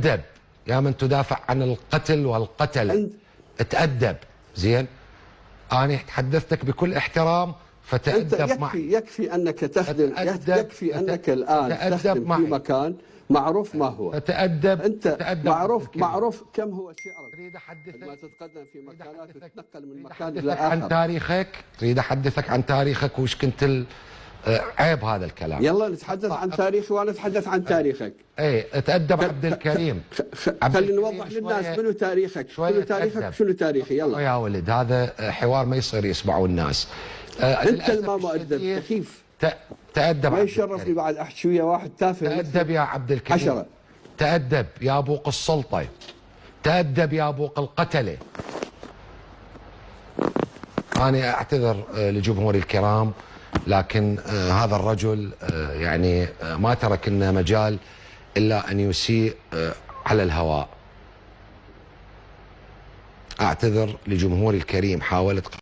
تأدب يا من تدافع عن القتل والقتل. تأدب. زين، أنا تحدثتك بكل احترام فتأدب. أنت يكفي أنك تخدم، يكفي أنك الآن تخدم في مكان معروف ما هو. تأدب. أنت معروف كم هو سعرك. تريد أحدثك ما تتقدم في مكانات وتتنقل من مكان إلى إلى آخر. عن تاريخك. تريد أحدثك عن تاريخك وش كنت عيب هذا الكلام. يلا نتحدث عن تاريخي وأنا أتحدث عن تاريخك. ايه تأدب عبد الكريم. خلينا نوضح للناس منو تاريخك، شنو تاريخك وشنو تاريخي. يلا يا ولد، هذا حوار ما يصير يسمعوا الناس. انت ما مؤدب كيف تأدب. ما يشرفني بعد احكي ويا واحد تافه. تأدب يا عبد الكريم. 10. تأدب يا بوق السلطة. تأدب يا بوق القتلة. أنا أعتذر لجمهوري الكرام، لكن هذا الرجل يعني ما ترك لنا مجال إلا أن يسيء على الهواء. أعتذر لجمهوري الكريم، حاولت